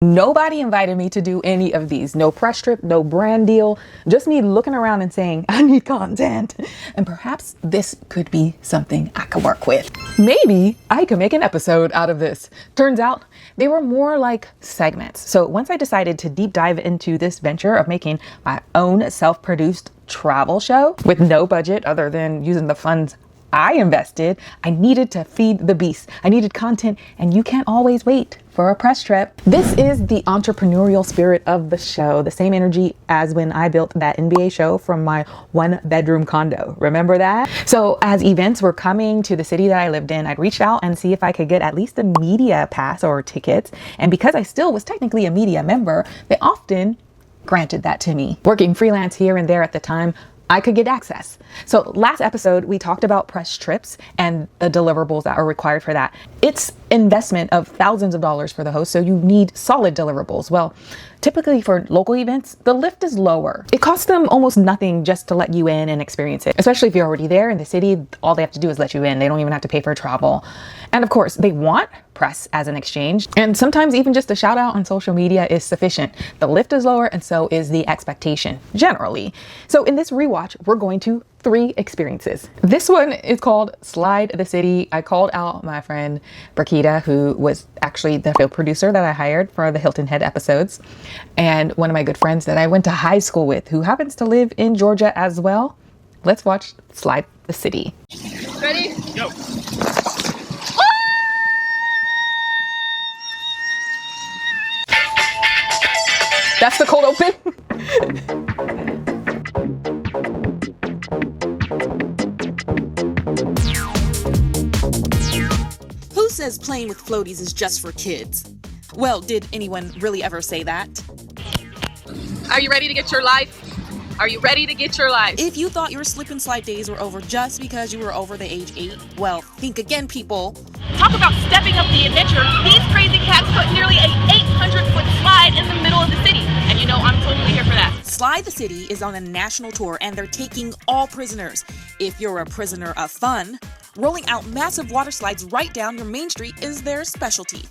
Nobody invited me to do any of these. No press trip, no brand deal, just me looking around and saying, I need content. And perhaps this could be something I could work with. Maybe I could make an episode out of this. Turns out they were more like segments. So once I decided to deep dive into this venture of making my own self-produced travel show with no budget other than using the funds I invested, I needed to feed the beast. I needed content, and you can't always wait for a press trip. This is the entrepreneurial spirit of the show, the same energy as when I built that NBA show from my 1-bedroom condo. Remember that? So as events were coming to the city that I lived in, I'd reach out and see if I could get at least a media pass or tickets. And because I still was technically a media member, they often granted that to me. Working freelance here and there at the time, I could get access. So last episode, we talked about press trips and the deliverables that are required for that. It's investment of thousands of dollars for the host, so you need solid deliverables. Well, typically for local events, the lift is lower. It costs them almost nothing just to let you in and experience it. Especially if you're already there in the city, all they have to do is let you in. They don't even have to pay for travel. And of course, they want press as an exchange. And sometimes even just a shout out on social media is sufficient. The lift is lower and so is the expectation, generally. So in this rewatch, we're going to 3 experiences. This one is called Slide the City. I called out my friend Burkita, who was actually the field producer that I hired for the Hilton Head episodes, and one of my good friends that I went to high school with, who happens to live in Georgia as well. Let's watch Slide the City. Ready? Go. That's the cold open. Who says playing with floaties is just for kids? Well, did anyone really ever say that? Are you ready to get your life? Are you ready to get your life? If you thought your slip and slide days were over just because you were over the age 8, well, think again, people. Talk about stepping up the adventure. These crazy cats put nearly an 800-foot slide in the middle of the city. And you know, I'm totally here for that. Slide the City is on a national tour and they're taking all prisoners. If you're a prisoner of fun, rolling out massive water slides right down your main street is their specialty.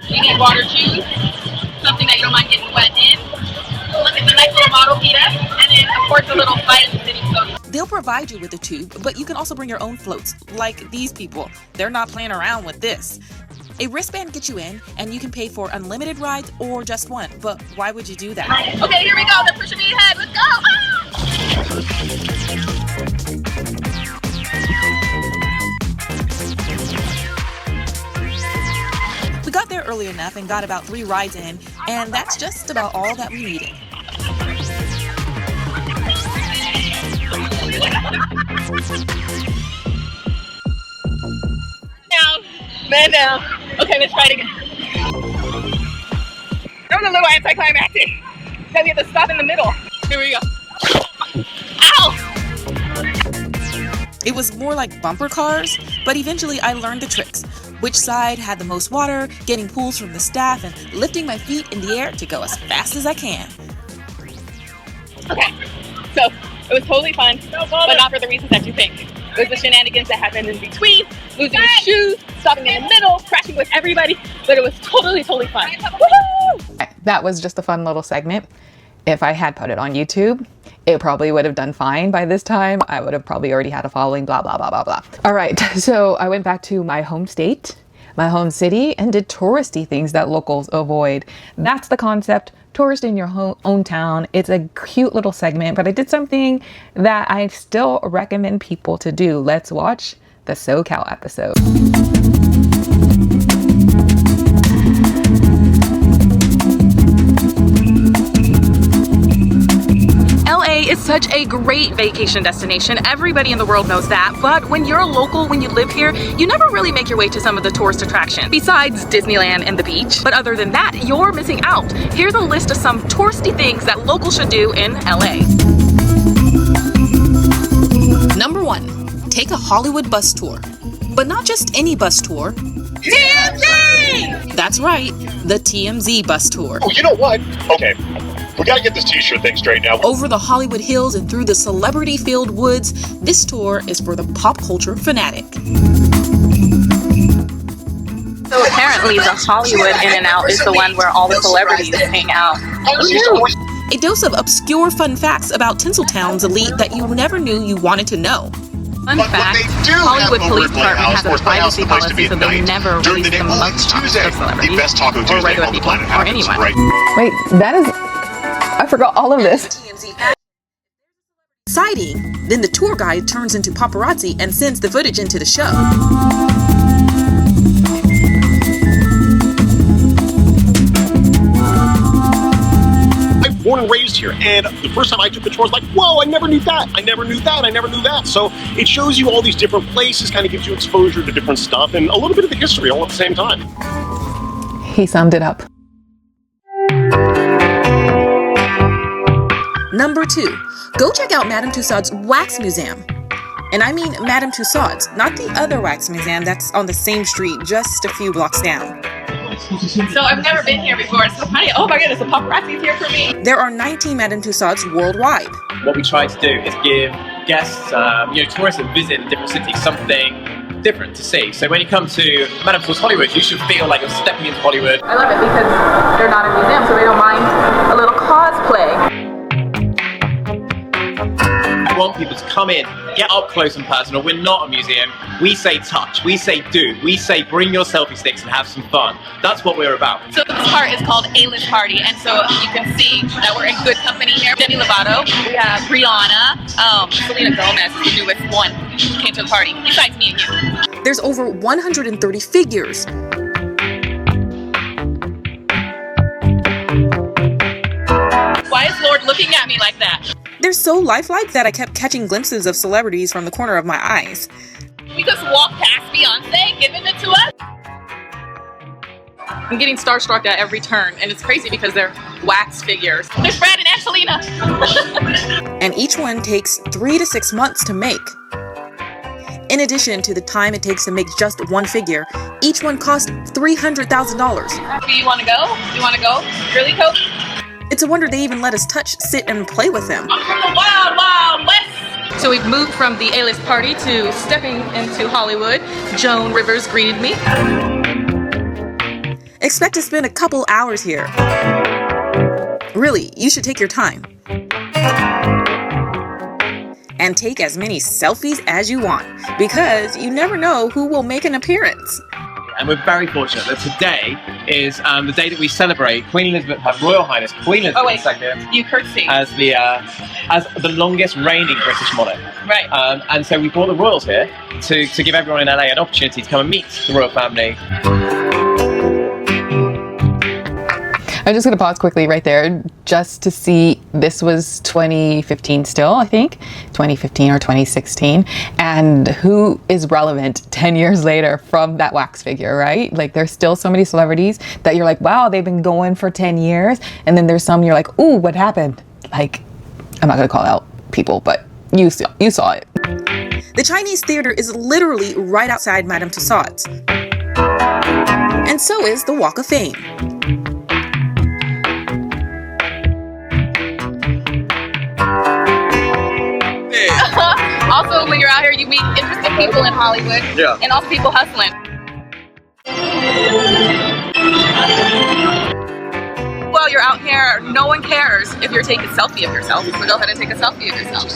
You need water shoes, something that you don't mind getting wet in. Look at the nice little bottle, Peter. And then, of course, a little Slide the City float. They'll provide you with a tube, but you can also bring your own floats, like these people. They're not playing around with this. A wristband gets you in, and you can pay for unlimited rides or just one. But why would you do that? Okay, here we go. They're pushing me ahead. Let's go. We got there early enough and got about 3 rides in, and that's just about all that we needed. Man down. Okay, let's try it again. That was a little anticlimactic. Then we have to stop in the middle. Here we go. Ow! It was more like bumper cars, but eventually I learned the tricks. Which side had the most water, getting pulls from the staff, and lifting my feet in the air to go as fast as I can. Okay, so it was totally fun, but not for the reasons that you think. It was the shenanigans that happened in between, losing shoes, stopping in the middle, crashing with everybody, but it was totally fun. Woohoo! That was just a fun little segment. If I had put it on YouTube, it probably would have done fine by this time. I would have probably already had a following, blah, blah, blah, blah, blah. All right, so I went back to my home state, my home city, and did touristy things that locals avoid. That's the concept. Tourist in your own town. It's a cute little segment, but I did something that I still recommend people to do. Let's watch the SoCal episode. LA is such a great vacation destination. Everybody in the world knows that. But when you're a local, when you live here, you never really make your way to some of the tourist attractions, besides Disneyland and the beach. But other than that, you're missing out. Here's a list of some touristy things that locals should do in LA. Number 1, take a Hollywood bus tour. But not just any bus tour. TMZ! That's right, the TMZ bus tour. Oh, you know what? Okay, we gotta get this t-shirt thing straight now. Over the Hollywood Hills and through the celebrity-filled woods, this tour is for the pop culture fanatic. So apparently the Hollywood In-N-Out is the one where all the celebrities hang out. A dose of obscure fun facts about Tinseltown's elite that you never knew you wanted to know. Fun fact, Hollywood Police Department has a privacy policy, so they never release the mugshots of celebrities or regular people or anyone. Wait, that is... I forgot all of this. Sighting, then the tour guide turns into paparazzi and sends the footage into the show. I'm born and raised here, and the first time I took the tour, I was like, whoa, I never knew that, I never knew that, I never knew that. So it shows you all these different places, kind of gives you exposure to different stuff, and a little bit of the history all at the same time. He summed it up. Number 2, go check out Madame Tussauds Wax Museum. And I mean Madame Tussauds, not the other wax museum that's on the same street just a few blocks down. So I've never been here before. It's so funny. Oh my goodness, the paparazzi's here for me. There are 19 Madame Tussauds worldwide. What we try to do is give guests, tourists that visit a different city something different to see. So when you come to Madame Tussauds Hollywood, you should feel like you're stepping into Hollywood. I love it because they're not a museum, so they don't mind a little cosplay. We want people to come in, get up close and personal. We're not a museum. We say touch, we say do, we say bring your selfie sticks and have some fun. That's what we're about. So this part is called A-List Party, and so you can see that we're in good company here. Demi Lovato, we have Rihanna, Selena Gomez is the newest one who came to the party, besides me and you. There's over 130 figures. Why is Lord looking at me like that? They're so lifelike that I kept catching glimpses of celebrities from the corner of my eyes. We just walked past Beyonce giving it to us. I'm getting starstruck at every turn, and it's crazy because they're wax figures. There's Brad and Angelina. And each one takes 3 to 6 months to make. In addition to the time it takes to make just one figure, each one costs $300,000. Do you want to go? Do you want to go? Really, Coach? It's a wonder they even let us touch, sit, and play with them. I'm from the wild, wild west. So we've moved from the A-List Party to stepping into Hollywood. Joan Rivers greeted me. Expect to spend a couple hours here. Really, you should take your time. And take as many selfies as you want, because you never know who will make an appearance. And we're very fortunate that today is the day that we celebrate Queen Elizabeth, Her Royal Highness Queen Elizabeth II, you curtsy. as the longest reigning British monarch. Right. And so we brought the royals here to give everyone in LA an opportunity to come and meet the royal family. I'm just going to pause quickly right there just to see, this was 2015 still, I think, 2015 or 2016, and who is relevant 10 years later from that wax figure, right? Like, there's still so many celebrities that you're like, wow, they've been going for 10 years, and then there's some you're like, ooh, what happened? Like, I'm not going to call out people, but you saw it. The Chinese theater is literally right outside Madame Tussauds. And so is the Walk of Fame. Also, when you're out here, you meet interesting people in Hollywood. Yeah. And also people hustling. While you're out here, no one cares if you're taking a selfie of yourself. So go ahead and take a selfie of yourself.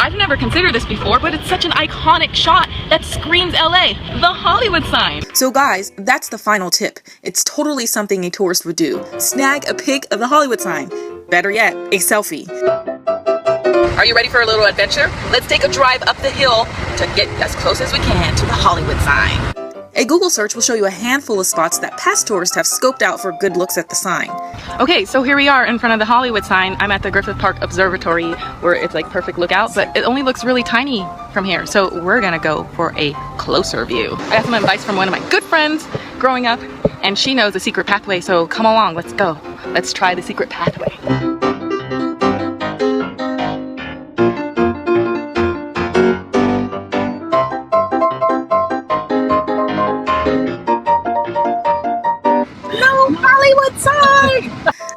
I've never considered this before, but it's such an iconic shot that screams LA, the Hollywood sign. So guys, that's the final tip. It's totally something a tourist would do. Snag a pic of the Hollywood sign. Better yet, a selfie. Are you ready for a little adventure? Let's take a drive up the hill to get as close as we can to the Hollywood sign. A Google search will show you a handful of spots that past tourists have scoped out for good looks at the sign. Okay, so here we are in front of the Hollywood sign. I'm at the Griffith Park Observatory where it's like perfect lookout, but it only looks really tiny from here. So we're gonna go for a closer view. I got some advice from one of my good friends growing up, and she knows the secret pathway, so come along, let's go. Let's try the secret pathway.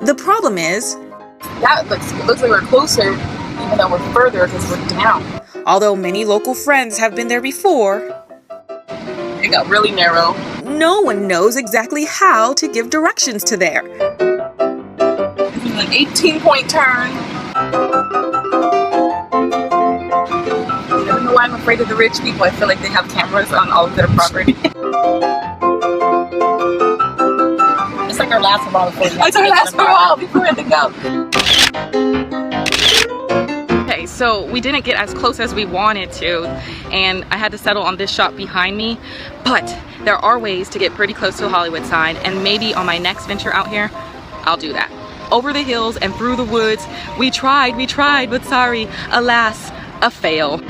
The problem is, That looks like we're closer, even though we're further because we're down. Although many local friends have been there before, It got really narrow. no one knows exactly how to give directions to there. This is an 18-point turn. I don't know why I'm afraid of the rich people. I feel like they have cameras on all of their property. It's like our last hurrah before we have to go. Okay, so we didn't get as close as we wanted to, and I had to settle on this shot behind me, but there are ways to get pretty close to the Hollywood sign, and maybe on my next venture out here, I'll do that. Over the hills and through the woods, we tried, but sorry, alas, a fail.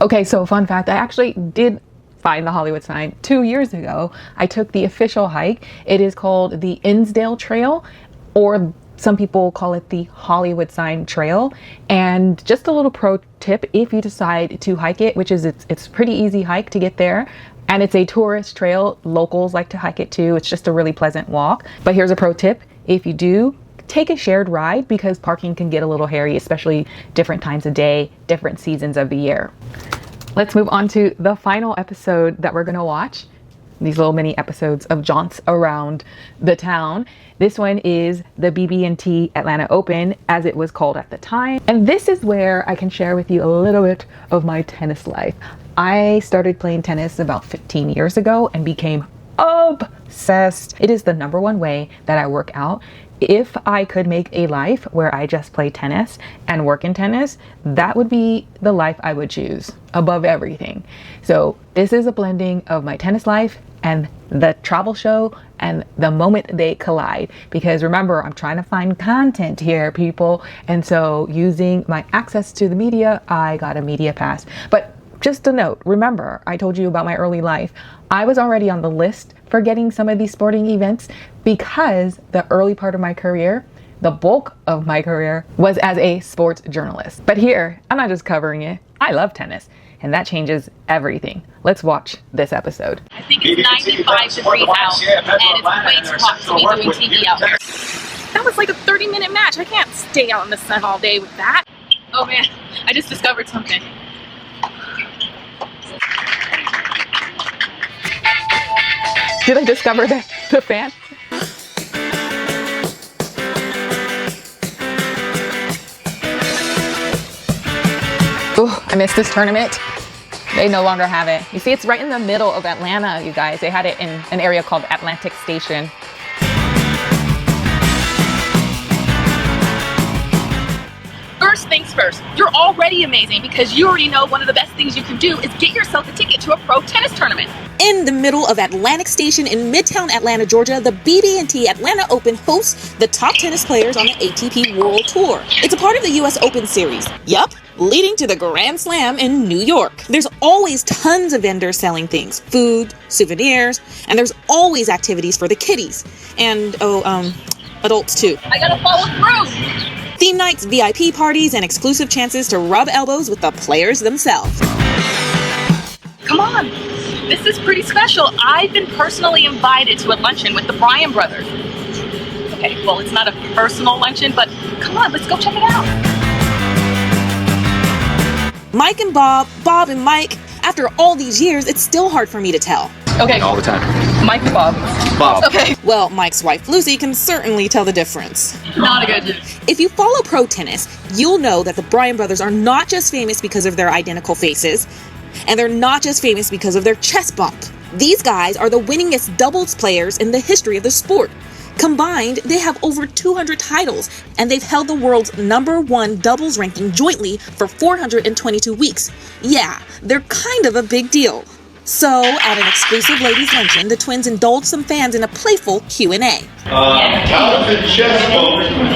Okay, so fun fact, I actually did find the Hollywood sign 2 years ago. I took the official hike. It is called the Innsdale Trail, or some people call it the Hollywood Sign Trail. And just a little pro tip, if you decide to hike it, which is it's a pretty easy hike to get there, and it's a tourist trail, locals like to hike it too. It's just a really pleasant walk. But here's a pro tip, if you do, take a shared ride, because parking can get a little hairy, especially different times of day, different seasons of the year. Let's move on to the final episode that we're gonna watch. These little mini episodes of jaunts around the town. This one is the BB&T Atlanta Open, as it was called at the time. And this is where I can share with you a little bit of my tennis life. I started playing tennis about 15 years ago and became obsessed. It is the #1 way that I work out. If I could make a life where I just play tennis and work in tennis, that would be the life I would choose above everything. So this is a blending of my tennis life and the travel show and the moment they collide. Because remember, I'm trying to find content here, people. And so using my access to the media, I got a media pass. But just a note, remember, I told you about my early life. I was already on the list for getting some of these sporting events because the early part of my career, the bulk of my career, was as a sports journalist. But here, I'm not just covering it. I love tennis, and that changes everything. Let's watch this episode. I think it's 95 degrees out, and it's way too hot to be doing TV out here. That was like a 30-minute match. I can't stay out in the sun all day with that. Oh man, I just discovered something. Did I discover the fan? Oh, I missed this tournament. They no longer have it. You see, it's right in the middle of Atlanta, you guys. They had it in an area called Atlantic Station. First things first, you're already amazing because you already know one of the best things you can do is get yourself a ticket to a pro tennis tournament. In the middle of Atlantic Station in Midtown Atlanta, Georgia, the BB&T Atlanta Open hosts the top tennis players on the ATP World Tour. It's a part of the US Open Series. Yup, leading to the Grand Slam in New York. There's always tons of vendors selling things, food, souvenirs, and there's always activities for the kiddies. And, adults too. I gotta follow through. Theme nights, VIP parties, and exclusive chances to rub elbows with the players themselves. Come on, this is pretty special. I've been personally invited to a luncheon with the Bryan Brothers. Okay, well, it's not a personal luncheon, but come on, let's go check it out. Mike and Bob and Mike, after all these years, it's still hard for me to tell. Okay. All the time. Mike and Bob. Bob. Okay. Well, Mike's wife Lucy can certainly tell the difference. Not a good. If you follow pro tennis, you'll know that the Bryan brothers are not just famous because of their identical faces, and they're not just famous because of their chest bump. These guys are the winningest doubles players in the history of the sport. Combined, they have over 200 titles, and they've held the world's #1 doubles ranking jointly for 422 weeks. Yeah, they're kind of a big deal. So, at an exclusive ladies' luncheon, the twins indulged some fans in a playful Q&A. Talented chess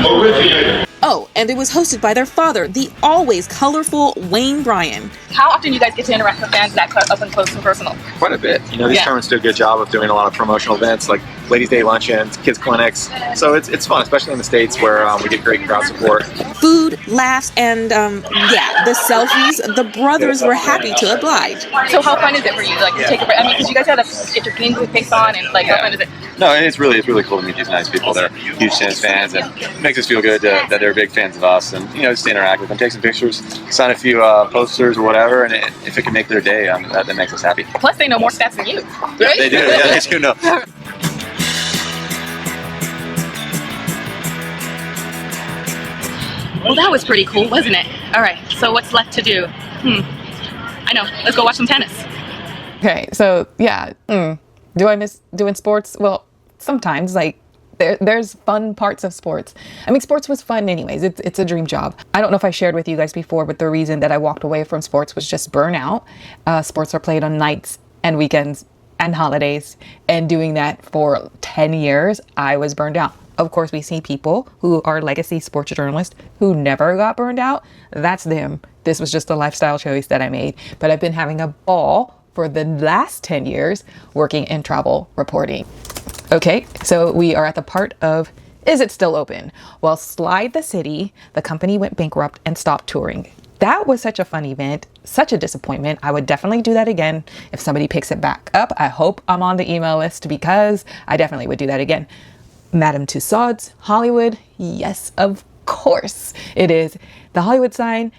originator. Oh, and it was hosted by their father, the always colorful Wayne Bryan. How often do you guys get to interact with fans that up and close and personal? Quite a bit. You know, these tournaments do a good job of doing a lot of promotional events. Like ladies' day luncheons, kids clinics. So it's fun, especially in the States where we get great crowd support. Food, laughs, and yeah, the selfies. The brothers were happy to oblige. So how fun is it for you, like, to take a break? I mean, because you guys gotta get your games with picks on, and like, how fun is it? No, and it's really cool to meet these nice people. They're huge tennis fans, and it makes us feel good that they're big fans of us, and just to interact with them, take some pictures, sign a few posters or whatever, and if it can make their day, that makes us happy. Plus, they know more stats than you, right? They do, yeah, they do know. Well, that was pretty cool, wasn't it? All right, so what's left to do? I know. Let's go watch some tennis. Okay, so yeah, do I miss doing sports? Well, sometimes, like, there's fun parts of sports. I mean, sports was fun anyways. It's a dream job. I don't know if I shared with you guys before, but the reason that I walked away from sports was just burnout. Sports are played on nights and weekends and holidays, and doing that for 10 years, I was burned out. Of course, we see people who are legacy sports journalists who never got burned out. That's them. This was just a lifestyle choice that I made. But I've been having a ball for the last 10 years working in travel reporting. Okay, so we are at the part of, is it still open? Well, Slide the City, the company went bankrupt and stopped touring. That was such a fun event, such a disappointment. I would definitely do that again if somebody picks it back up. I hope I'm on the email list because I definitely would do that again. Madame Tussauds Hollywood, yes, of course it is. The Hollywood sign,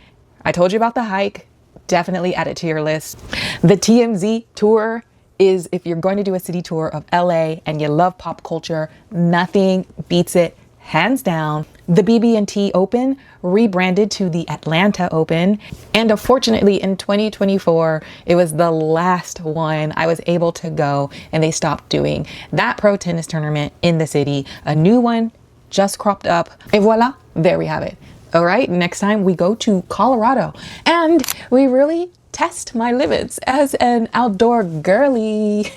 I told you about the hike, definitely add it to your list. The TMZ tour is, if you're going to do a city tour of LA and you love pop culture, nothing beats it, hands down. The BB&T Open rebranded to the Atlanta Open, and unfortunately in 2024 it was the last one I was able to go, and they stopped doing that pro tennis tournament in the city. A new one just cropped up, et voila, there we have it. All right, next time we go to Colorado and we really test my limits as an outdoor girly.